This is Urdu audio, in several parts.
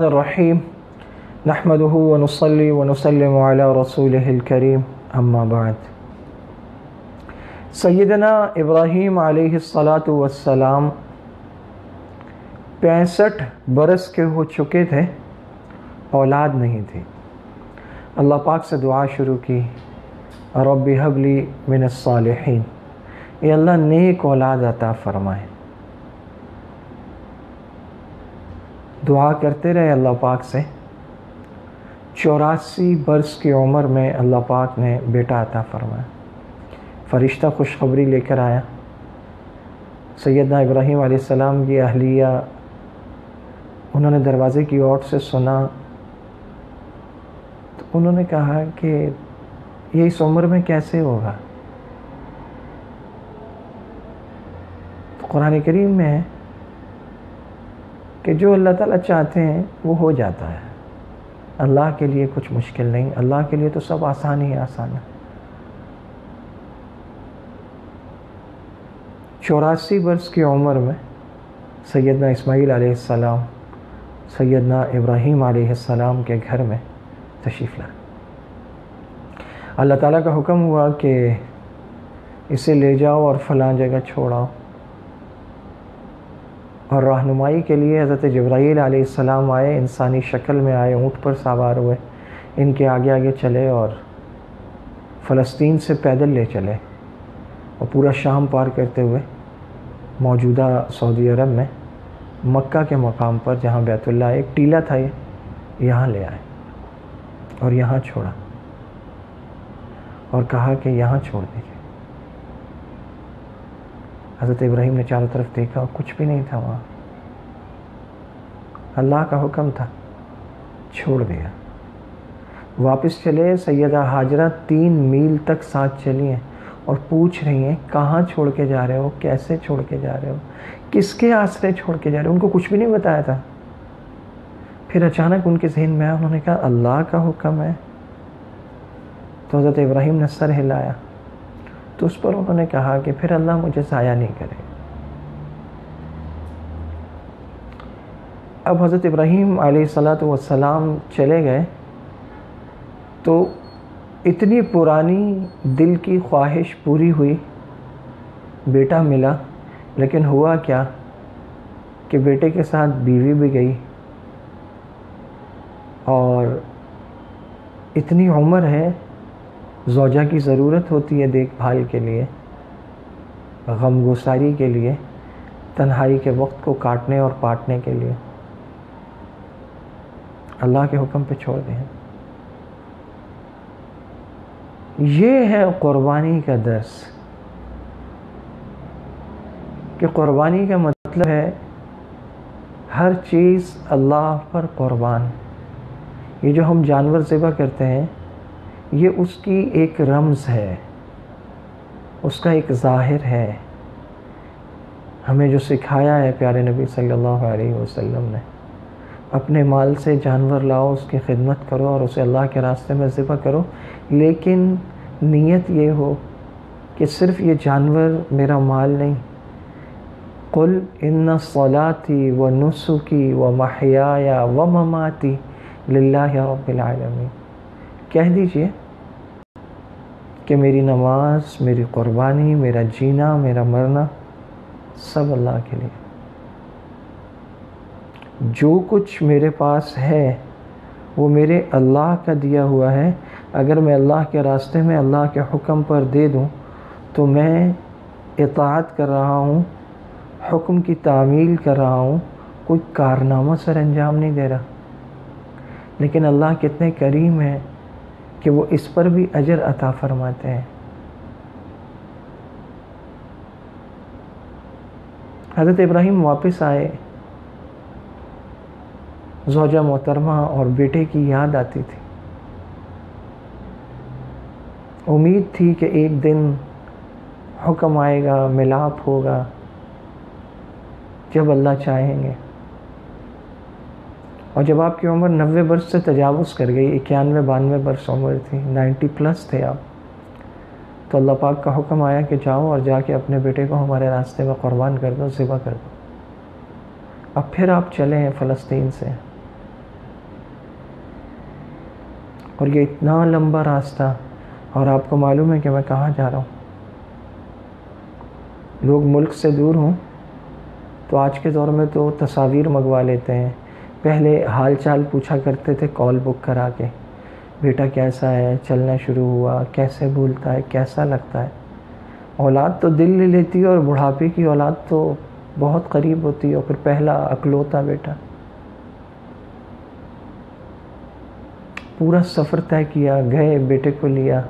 الرحیم نحمده ونصلی ونسلم علی رسولہ الکریم اما بعد۔ سیدنا ابراہیم علیہ السلام 65 برس کے ہو چکے تھے، اولاد نہیں تھی۔ اللہ پاک سے دعا شروع کی، رب ہب لی من الصالحین، اے اللہ نیک اولاد عطا فرمائے۔ دعا کرتے رہے اللہ پاک سے۔ 84 برس کی عمر میں اللہ پاک نے بیٹا عطا فرمایا۔ فرشتہ خوشخبری لے کر آیا۔ سیدنا ابراہیم علیہ السلام کی اہلیہ انہوں نے دروازے کی اوٹ سے سنا تو انہوں نے کہا کہ یہ اس عمر میں کیسے ہوگا؟ تو قرآن کریم میں ہے کہ جو اللہ تعالیٰ چاہتے ہیں وہ ہو جاتا ہے۔ اللہ کے لیے کچھ مشکل نہیں، اللہ کے لیے تو سب آسان ہی آسان ہے۔ 84 برس کی عمر میں سیدنا اسماعیل علیہ السلام سیدنا ابراہیم علیہ السلام کے گھر میں تشریف لائے۔ اللہ تعالیٰ کا حکم ہوا کہ اسے لے جاؤ اور فلاں جگہ چھوڑاؤ، اور رہنمائی کے لیے حضرت جبرائیل علیہ السلام آئے، انسانی شکل میں آئے، اونٹ پر سوار ہوئے، ان کے آگے آگے چلے اور فلسطین سے پیدل لے چلے اور پورا شام پار کرتے ہوئے موجودہ سعودی عرب میں مکہ کے مقام پر جہاں بیت اللہ ایک ٹیلہ تھا، یہاں لے آئے اور یہاں چھوڑا اور کہا کہ یہاں چھوڑ دیجیے۔ حضرت ابراہیم نے چاروں طرف دیکھا اور کچھ بھی نہیں تھا وہاں، اللہ کا حکم تھا، چھوڑ دیا۔ واپس چلے، سیدہ ہاجرہ 3 میل تک ساتھ چلی ہیں اور پوچھ رہی ہیں کہاں چھوڑ کے جا رہے ہو، کیسے چھوڑ کے جا رہے ہو، کس کے آسرے چھوڑ کے جا رہے ہو؟ ان کو کچھ بھی نہیں بتایا تھا۔ پھر اچانک ان کے ذہن میں آیا، انہوں نے کہا اللہ کا حکم ہے۔ تو حضرت ابراہیم نے سر ہلایا تو اس پر انہوں نے کہا کہ پھر اللہ مجھے ضائع نہیں کرے۔ اب حضرت ابراہیم علیہ السلام چلے گئے تو اتنی پرانی دل کی خواہش پوری ہوئی، بیٹا ملا، لیکن ہوا کیا کہ بیٹے کے ساتھ بیوی بھی گئی اور اتنی عمر ہے، زوجہ کی ضرورت ہوتی ہے دیکھ بھال کے لیے، غم گساری کے لیے، تنہائی کے وقت کو کاٹنے اور پاٹنے کے لیے۔ اللہ کے حکم پہ چھوڑ دیں۔ یہ ہے قربانی کا درس کہ قربانی کا مطلب ہے ہر چیز اللہ پر قربان۔ یہ جو ہم جانور ذبح کرتے ہیں یہ اس کی ایک رمز ہے، اس کا ایک ظاہر ہے۔ ہمیں جو سکھایا ہے پیارے نبی صلی اللہ علیہ وسلم نے، اپنے مال سے جانور لاؤ، اس کی خدمت کرو اور اسے اللہ کے راستے میں ذبح کرو، لیکن نیت یہ ہو کہ صرف یہ جانور میرا مال نہیں۔ قل ان صلاتی و نسکی و محیای و مماتی للہ رب العالمین، کہہ دیجئے کہ میری نماز، میری قربانی، میرا جینا، میرا مرنا سب اللہ کے لیے۔ جو کچھ میرے پاس ہے وہ میرے اللہ کا دیا ہوا ہے۔ اگر میں اللہ کے راستے میں اللہ کے حکم پر دے دوں تو میں اطاعت کر رہا ہوں، حکم کی تعمیل کر رہا ہوں، کوئی کارنامہ سر انجام نہیں دے رہا۔ لیکن اللہ کتنے کریم ہیں کہ وہ اس پر بھی اجر عطا فرماتے ہیں۔ حضرت ابراہیم واپس آئے، زوجہ محترمہ اور بیٹے کی یاد آتی تھی۔ امید تھی کہ ایک دن حکم آئے گا، ملاپ ہوگا، جب اللہ چاہیں گے۔ اور جب آپ کی عمر 90 برس سے تجاوز کر گئی، 91-92 برس عمر تھی، 90 پلس تھے آپ، تو اللہ پاک کا حکم آیا کہ جاؤ اور جا کے اپنے بیٹے کو ہمارے راستے میں قربان کر دو، ذبح کر دو۔ اب پھر آپ چلے ہیں فلسطین سے اور یہ اتنا لمبا راستہ، اور آپ کو معلوم ہے کہ میں کہاں جا رہا ہوں۔ لوگ ملک سے دور ہوں تو آج کے دور میں تو تصاویر منگوا لیتے ہیں، پہلے حال چال پوچھا کرتے تھے کال بک کرا کے، بیٹا کیسا ہے، چلنا شروع ہوا، کیسے بھولتا ہے، کیسا لگتا ہے۔ اولاد تو دل لے لیتی ہے، اور بڑھاپے کی اولاد تو بہت قریب ہوتی ہے، اور پھر پہلا اکلوتا بیٹا۔ پورا سفر طے کیا، گئے، بیٹے کو لیا،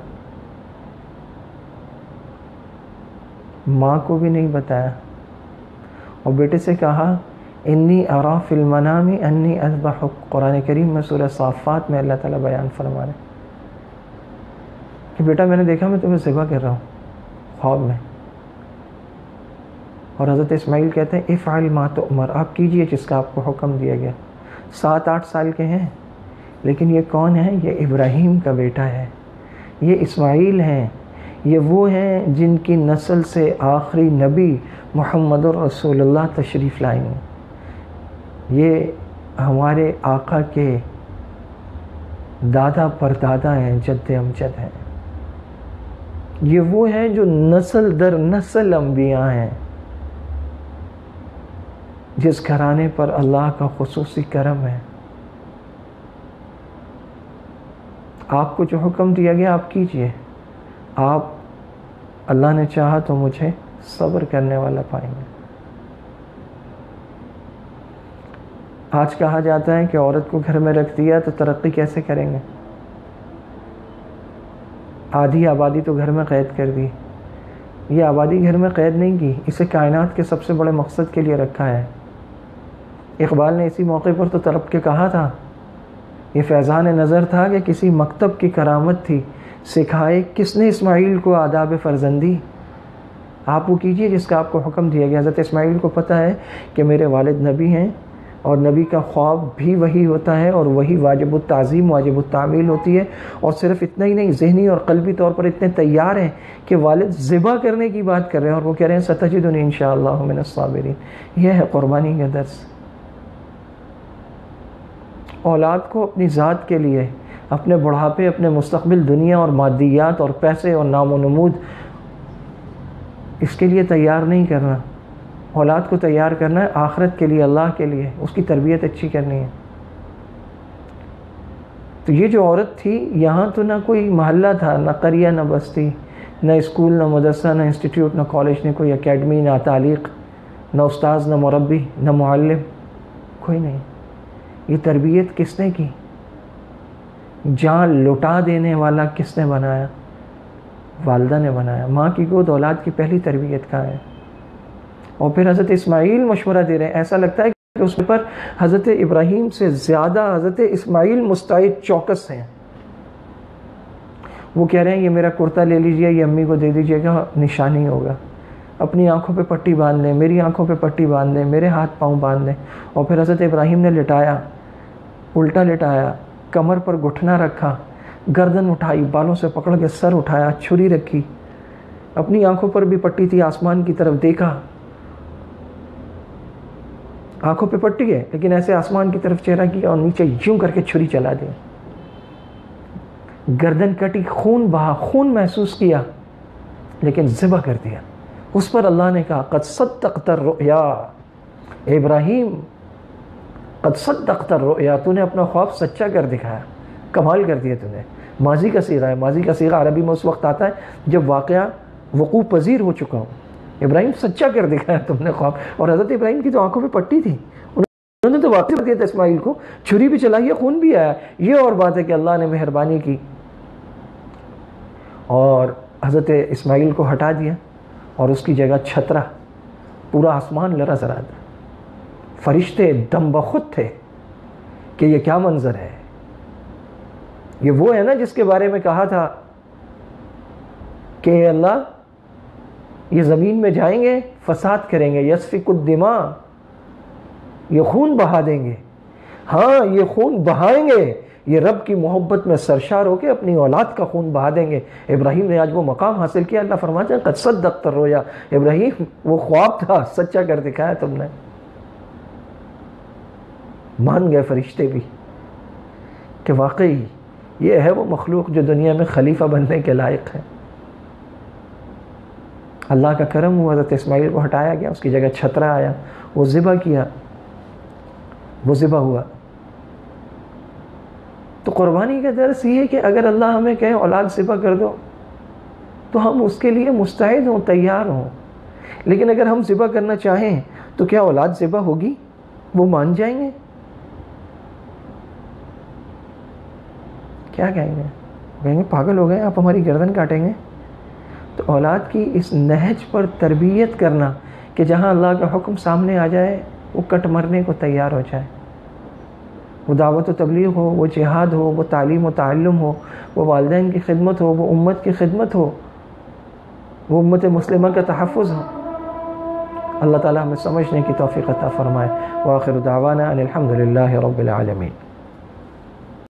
ماں کو بھی نہیں بتایا، اور بیٹے سے کہا انی ارا فی المنام انی اذبحک۔ قرآن کریم میں سورہ صافات میں اللہ تعالیٰ بیان فرما رہے کہ بیٹا میں نے دیکھا میں تمہیں ذبح کر رہا ہوں خواب میں۔ اور حضرت اسماعیل کہتے ہیں افعل ما تؤمر، آپ کیجئے جس کا آپ کو حکم دیا گیا۔ 7-8 سال کے ہیں، لیکن یہ کون ہے؟ یہ ابراہیم کا بیٹا ہے، یہ اسماعیل ہیں، یہ وہ ہیں جن کی نسل سے آخری نبی محمد الرسول اللہ تشریف لائیں گے۔ یہ ہمارے آقا کے دادا پردادا ہیں، جد امجد ہیں۔ یہ وہ ہیں جو نسل در نسل انبیاء ہیں، جس گھرانے پر اللہ کا خصوصی کرم ہے۔ آپ کو جو حکم دیا گیا آپ کیجئے، آپ اللہ نے چاہا تو مجھے صبر کرنے والا پائیں گے۔ آج کہا جاتا ہے کہ عورت کو گھر میں رکھ دیا تو ترقی کیسے کریں گے؟ آدھی آبادی تو گھر میں قید کر دی۔ یہ آبادی گھر میں قید نہیں کی، اسے کائنات کے سب سے بڑے مقصد کے لیے رکھا ہے۔ اقبال نے اسی موقع پر تو تڑپ کے کہا تھا، یہ فیضان نظر تھا کہ کسی مکتب کی کرامت تھی، سکھائے کس نے اسماعیل کو آداب فرزندی۔ آپ وہ کیجئے جس کا آپ کو حکم دیا گیا۔ حضرت اسماعیل کو پتہ ہے کہ میرے والد نبی ہیں، اور نبی کا خواب بھی وہی ہوتا ہے، اور وہی واجب التعظیم واجب التعمیل ہوتی ہے۔ اور صرف اتنا ہی نہیں، ذہنی اور قلبی طور پر اتنے تیار ہیں کہ والد ذبح کرنے کی بات کر رہے ہیں، اور وہ کہہ رہے ہیں ستجدنی انشاءاللہ من الصابرین۔ یہ ہے قربانی کا درس۔ اولاد کو اپنی ذات کے لیے، اپنے بڑھاپے، اپنے مستقبل، دنیا اور مادیات اور پیسے اور نام و نمود، اس کے لیے تیار نہیں کرنا۔ اولاد کو تیار کرنا ہے آخرت کے لیے، اللہ کے لیے، اس کی تربیت اچھی کرنی ہے۔ تو یہ جو عورت تھی، یہاں تو نہ کوئی محلہ تھا، نہ قریہ، نہ بستی، نہ اسکول، نہ مدرسہ، نہ انسٹیٹیوٹ، نہ کالج، نہ کوئی اکیڈمی، نہ تعلیق، نہ استاذ، نہ مربی، نہ معلم، کوئی نہیں۔ یہ تربیت کس نے کی؟ جان لٹا دینے والا کس نے بنایا؟ والدہ نے بنایا۔ ماں کی گود اولاد کی پہلی تربیت کا ہے۔ اور پھر حضرت اسماعیل مشورہ دے رہے ہیں، ایسا لگتا ہے کہ اس پر حضرت ابراہیم سے زیادہ حضرت اسماعیل مستعد چوکس ہیں۔ وہ کہہ رہے ہیں یہ میرا کرتا لے لیجئے، یہ امی کو دے دیجئے گا، نشانی ہوگا۔ اپنی آنکھوں پہ پٹی باندھ لیں، میری آنکھوں پہ پٹی باندھ لیں، میرے ہاتھ پاؤں باندھ لیں۔ اور پھر حضرت ابراہیم نے لٹایا، الٹا لٹایا، کمر پر گھٹنا رکھا، گردن اٹھائی، بالوں سے پکڑ کے سر اٹھایا، چھری رکھی، اپنی آنکھوں پر بھی پٹی تھی، آسمان کی طرف دیکھا، آنکھوں پہ پٹی ہے لیکن ایسے آسمان کی طرف چہرہ کیا، اور نیچے یوں کر کے چھری چلا دی، گردن کٹی، خون بہا، خون محسوس کیا، لیکن ذبح کر دیا۔ اس پر اللہ نے کہا قد صدقت الرؤیا، ابراہیم قد صدقت الرؤیا، تو نے اپنا خواب سچا کر دکھایا، کمال کر دیا تو نے۔ ماضی کا صیغہ ہے، ماضی کا صیغہ عربی میں اس وقت آتا ہے جب واقعہ وقوع پذیر ہو چکا ہو۔ ابراہیم سچا کر دکھایا تم نے خواب۔ اور حضرت ابراہیم کی تو آنکھوں پہ پٹی تھی، انہوں نے تو واقعی کر دیا تھا اسماعیل کو، چھری بھی چلائی ہے، خون بھی آیا۔ یہ اور بات ہے کہ اللہ نے مہربانی کی اور حضرت اسماعیل کو ہٹا دیا، اور اس کی جگہ چھترا، پورا آسمان لرز رہا تھا، فرشتے دم بخود تھے کہ یہ کیا منظر ہے۔ یہ وہ ہے نا جس کے بارے میں کہا تھا کہ اللہ یہ زمین میں جائیں گے، فساد کریں گے، یسفک الدماء، یہ خون بہا دیں گے۔ ہاں یہ خون بہائیں گے، یہ رب کی محبت میں سرشار ہو کے اپنی اولاد کا خون بہا دیں گے۔ ابراہیم نے آج وہ مقام حاصل کیا۔ اللہ فرماتا ہے قد صدقت الرؤیا، ابراہیم وہ خواب تھا، سچا کر دکھایا تم نے۔ مان گئے فرشتے بھی کہ واقعی یہ ہے وہ مخلوق جو دنیا میں خلیفہ بننے کے لائق ہے۔ اللہ کا کرم ہوا، حضرت اسماعیل کو ہٹایا گیا، اس کی جگہ چھترا آیا، وہ ذبح کیا، وہ ذبح ہوا۔ تو قربانی کا درس یہ ہے کہ اگر اللہ ہمیں کہے اولاد ذبح کر دو تو ہم اس کے لیے مستعد ہوں، تیار ہوں۔ لیکن اگر ہم ذبح کرنا چاہیں تو کیا اولاد ذبح ہوگی؟ وہ مان جائیں گے؟ کیا کہیں گے؟ کہیں گے پاگل ہو گئے آپ، ہماری گردن کاٹیں گے۔ تو اولاد کی اس نہج پر تربیت کرنا کہ جہاں اللہ کا حکم سامنے آ جائے وہ کٹ مرنے کو تیار ہو جائے، وہ دعوت و تبلیغ ہو، وہ جہاد ہو، وہ تعلیم و تعلم ہو، وہ والدین کی خدمت ہو، وہ امت کی خدمت ہو، وہ امت مسلمہ کا تحفظ ہو۔ اللہ تعالیٰ ہمیں سمجھنے کی توفیق عطا فرمائے۔ وآخر دعوانا ان الحمد للہ رب العالمین۔